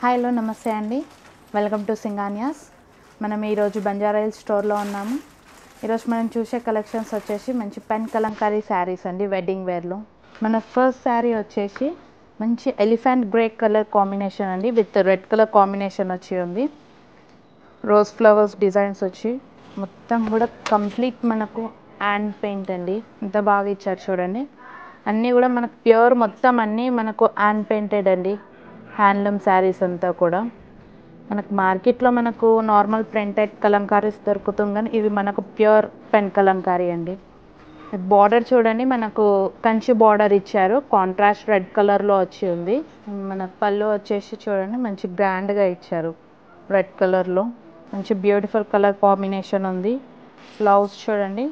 Hi hello నమస్తే అండి. Welcome to Singhanias. మనం ఈరోజు బంజారా హిల్స్ స్టోర్లో ఉన్నాము. ఈరోజు మనం చూసే కలెక్షన్స్ వచ్చేసి మంచి పెన్ కలంకారీ శారీస్ అండి, వెడ్డింగ్ వేర్లో. మన ఫస్ట్ శారీ వచ్చేసి మంచి ఎలిఫెంట్ గ్రే కలర్ కాంబినేషన్ అండి, విత్ రెడ్ కలర్ కాంబినేషన్ వచ్చి ఉంది. రోజ్ ఫ్లవర్స్ డిజైన్స్ వచ్చి మొత్తం కూడా కంప్లీట్ మనకు హ్యాండ్ పెయింట్ అండి. ఎంత బాగా ఇచ్చారు చూడండి. అన్నీ కూడా మనకు ప్యూర్, మొత్తం అన్నీ మనకు హ్యాండ్ పెయింటెడ్ అండి. హ్యాండ్లూమ్ శారీస్ అంతా కూడా మనకు మార్కెట్లో మనకు నార్మల్ ప్రింటెడ్ కలంకారీస్ దొరుకుతుంది, కానీ ఇవి మనకు ప్యూర్ పెన్ కలంకారీ అండి. బార్డర్ చూడండి, మనకు కంచి బార్డర్ ఇచ్చారు, కాంట్రాస్ట్ రెడ్ కలర్లో వచ్చి ఉంది. మన పళ్ళు వచ్చేసి చూడండి మంచి గ్రాండ్గా ఇచ్చారు, రెడ్ కలర్లో మంచి బ్యూటిఫుల్ కలర్ కాంబినేషన్ ఉంది. బ్లౌజ్ చూడండి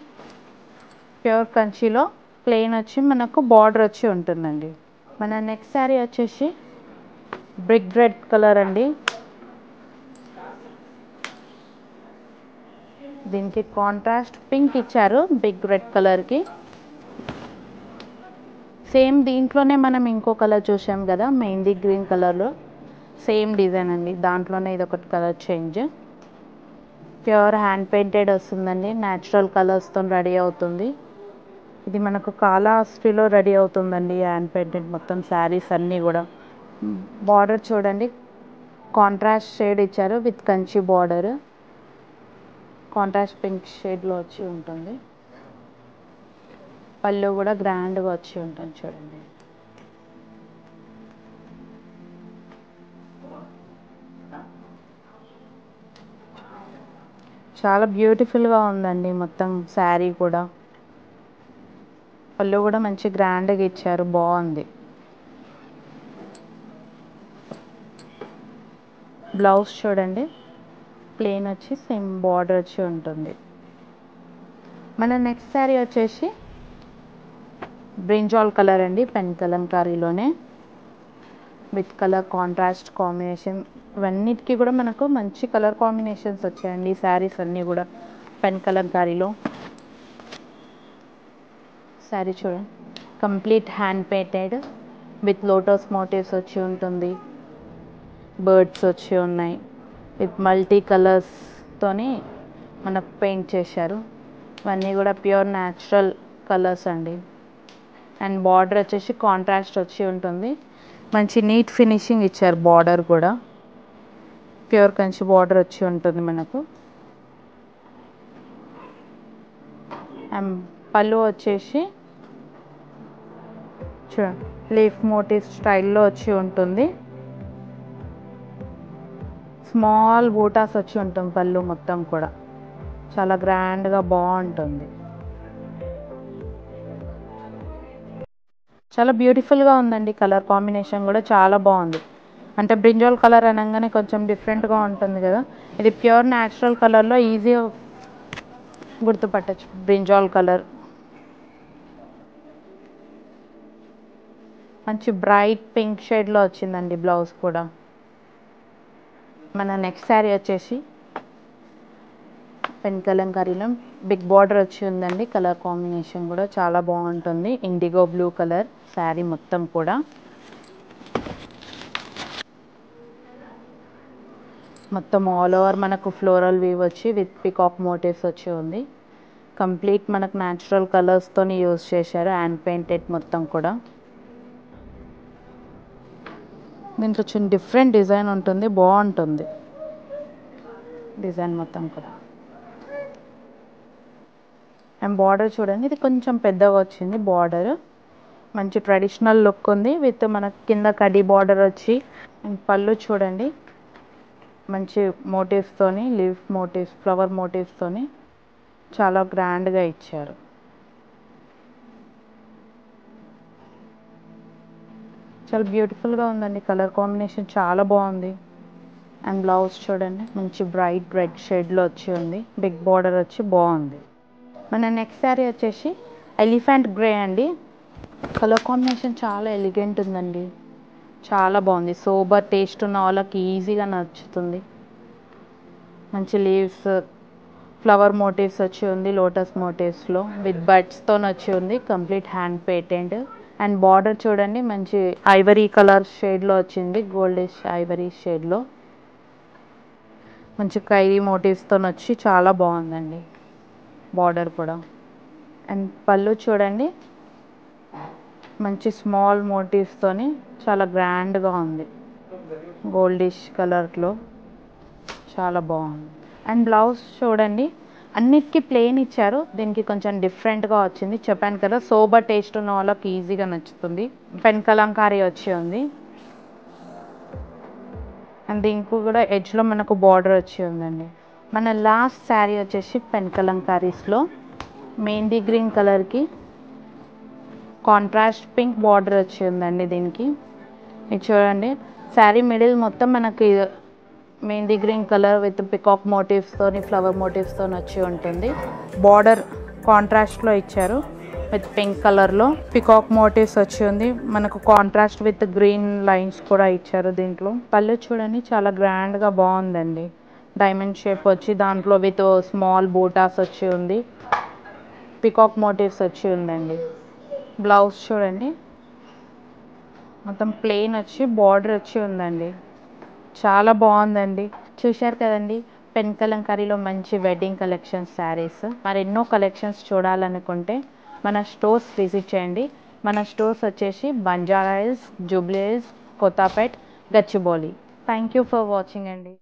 ప్యూర్ కంచిలో ప్లెయిన్ వచ్చి మనకు బార్డర్ వచ్చి ఉంటుందండి. మన నెక్స్ట్ శారీ వచ్చేసి బ్రిక్ రెడ్ కలర్ అండి. దీనికి కాంట్రాస్ట్ పింక్ ఇచ్చారు బిగ్ రెడ్ కలర్కి. సేమ్ దీంట్లోనే మనం ఇంకో కలర్ చూసాం కదా, మెహందీ గ్రీన్ కలర్లో సేమ్ డిజైన్ అండి. దాంట్లోనే ఇది ఒకటి colour change. Pure hand painted వస్తుందండి, న్యాచురల్ కలర్స్తో రెడీ అవుతుంది. ఇది మనకు కాళహస్తిలో రెడీ అవుతుందండి హ్యాండ్ పెయింటెడ్ మొత్తం శారీస్ అన్నీ కూడా. బార్డర్ చూడండి కాంట్రాస్ట్ షేడ్ ఇచ్చారు with Kanchi border, contrast pink షేడ్లో వచ్చి ఉంటుంది. పళ్ళు కూడా గ్రాండ్గా వచ్చి ఉంటుంది చూడండి. చాలా బ్యూటిఫుల్గా ఉందండి మొత్తం శారీ కూడా. పళ్ళు కూడా మంచి గ్రాండ్గా ఇచ్చారు, బాగుంది. బ్లౌజ్ చూడండి ప్లెయిన్ వచ్చి సేమ్ బార్డర్ వచ్చి ఉంటుంది. మన నెక్స్ట్ శారీ వచ్చేసి బ్రింజాల్ కలర్ అండి, పెన్ కలంకారీలోనే విత్ కలర్ కాంట్రాస్ట్ కాంబినేషన్. ఇవన్నిటికీ కూడా మనకు మంచి కలర్ కాంబినేషన్స్ వచ్చాయండి శారీస్ అన్నీ కూడా పెన్ కలంకారీలో. శారీ చూడండి complete hand painted with lotus motifs వచ్చి ఉంటుంది. బర్డ్స్ వచ్చి ఉన్నాయి, విత్ మల్టీ కలర్స్తోని మనకు పెయింట్ చేశారు. ఇవన్నీ కూడా ప్యూర్ న్యాచురల్ కలర్స్ అండి. అండ్ బార్డర్ వచ్చేసి కాంట్రాస్ట్ వచ్చి ఉంటుంది. మంచి నీట్ ఫినిషింగ్ ఇచ్చారు, బార్డర్ కూడా ప్యూర్ కంచి బార్డర్ వచ్చి ఉంటుంది మనకు. అండ్ పళ్ళు వచ్చేసి చూడండి లీఫ్ మోటివ్ స్టైల్లో వచ్చి ఉంటుంది. స్మాల్ బూటాస్ వచ్చి ఉంటుంది పళ్ళు మొత్తం కూడా, చాలా గ్రాండ్గా బాగుంటుంది. చాలా బ్యూటిఫుల్గా ఉందండి, కలర్ కాంబినేషన్ కూడా చాలా బాగుంది. అంటే బ్రింజాల్ కలర్ అనగానే కొంచెం డిఫరెంట్గా ఉంటుంది కదా, ఇది ప్యూర్ న్యాచురల్ కలర్లో ఈజీగా గుర్తుపట్టచ్చు. బ్రింజాల్ కలర్ మంచి బ్రైట్ పింక్ షేడ్లో వచ్చిందండి బ్లౌజ్ కూడా. మన నెక్స్ట్ శారీ వచ్చేసి పెన్ కలంకారీలో బిగ్ బార్డర్ వచ్చి ఉందండి. కలర్ కాంబినేషన్ కూడా చాలా బాగుంటుంది, ఇండిగో బ్లూ కలర్ శారీ మొత్తం కూడా. మొత్తం ఆల్ ఓవర్ మనకు ఫ్లోరల్ వీవ్ వచ్చి విత్ పికాక్ మోటివ్స్ వచ్చి ఉంది. కంప్లీట్ మనకు న్యాచురల్ కలర్స్తో యూజ్ చేశారు, హ్యాండ్ పెయింటెడ్ మొత్తం కూడా. దీంట్లో చిన్న డిఫరెంట్ డిజైన్ ఉంటుంది, బాగుంటుంది డిజైన్ మొత్తం కూడా. అండ్ బార్డర్ చూడండి, ఇది కొంచెం పెద్దగా వచ్చింది బార్డర్, మంచి ట్రెడిషనల్ లుక్ ఉంది విత్ మనకి కింద కడ్డీ బార్డర్ వచ్చి. అండ్ పళ్ళు చూడండి మంచి మోటివ్స్తోని, లీఫ్ మోటివ్స్, ఫ్లవర్ మోటివ్స్తోని చాలా గ్రాండ్గా ఇచ్చారు. చాలా బ్యూటిఫుల్గా ఉందండి, కలర్ కాంబినేషన్ చాలా బాగుంది. అండ్ బ్లౌజ్ చూడండి మంచి బ్రైట్ రెడ్ షేడ్లో వచ్చి ఉంది, బిగ్ బార్డర్ వచ్చి బాగుంది. మన నెక్స్ట్ శారీ వచ్చేసి ఎలిఫెంట్ గ్రే అండి. కలర్ కాంబినేషన్ చాలా ఎలిగెంట్ ఉందండి, చాలా బాగుంది. సోబర్ టేస్ట్ ఉన్న వాళ్ళకి ఈజీగా నచ్చుతుంది. మంచి లీవ్స్, ఫ్లవర్ మోటివ్స్ వచ్చి ఉంది, లోటస్ మోటివ్స్లో విత్ బడ్స్తో వచ్చి ఉంది. Complete hand painted and border చూడండి మంచి ఐవరీ కలర్ షేడ్లో వచ్చింది, గోల్డిష్ ఐవరీ షేడ్లో మంచి ఖైరీ మోటివ్స్తో వచ్చి చాలా బాగుందండి బార్డర్ కూడా. అండ్ పళ్ళు చూడండి మంచి స్మాల్ మోటివ్స్తోని చాలా గ్రాండ్గా ఉంది, గోల్డిష్ కలర్లో చాలా బాగుంది. అండ్ బ్లౌజ్ చూడండి అన్నిటికీ ప్లెయిన్ ఇచ్చారు, దీనికి కొంచెం డిఫరెంట్గా వచ్చింది. చెప్పాను కదా సోబర్ టేస్ట్ ఉన్న వాళ్ళకి ఈజీగా నచ్చుతుంది. పెన్ కలంకారీ వచ్చి ఉంది అండ్ దీనికి కూడా ఎడ్జ్లో మనకు బార్డర్ వచ్చి ఉందండి. మన లాస్ట్ శారీ వచ్చేసి పెన్ కలంకారీస్లో మెహందీ గ్రీన్ కలర్కి కాంట్రాస్ట్ పింక్ బార్డర్ వచ్చి ఉందండి. దీనికి ఇది చూడండి శారీ మిడిల్ మొత్తం మనకి mehndi green colour with peacock మోటివ్స్తోని ఫ్లవర్ మోటివ్స్తో వచ్చి ఉంటుంది. బార్డర్ కాంట్రాస్ట్లో ఇచ్చారు విత్ పింక్ కలర్లో పికాక్ మోటివ్స్ వచ్చి ఉంది. మనకు కాంట్రాస్ట్ విత్ గ్రీన్ లైన్స్ కూడా ఇచ్చారు దీంట్లో. పళ్ళు చూడండి చాలా గ్రాండ్గా బాగుందండి, డైమండ్ షేప్ వచ్చి దాంట్లో విత్ స్మాల్ బూటాస్ వచ్చి ఉంది, పికాక్ మోటివ్స్ వచ్చి ఉందండి. బ్లౌజ్ చూడండి మొత్తం ప్లెయిన్ వచ్చి బార్డర్ వచ్చి ఉందండి, చాలా బాగుందండి. చూశారు కదండి పెన్ కలంకారీలో మంచి వెడ్డింగ్ కలెక్షన్స్ శారీస్. మరెన్నో కలెక్షన్స్ చూడాలనుకుంటే మన స్టోర్స్ విజిట్ చేయండి. మన స్టోర్స్ వచ్చేసి Banjara hills, Jubilee hills, Kothapet, Gachibowli. Thank you for watching అండి.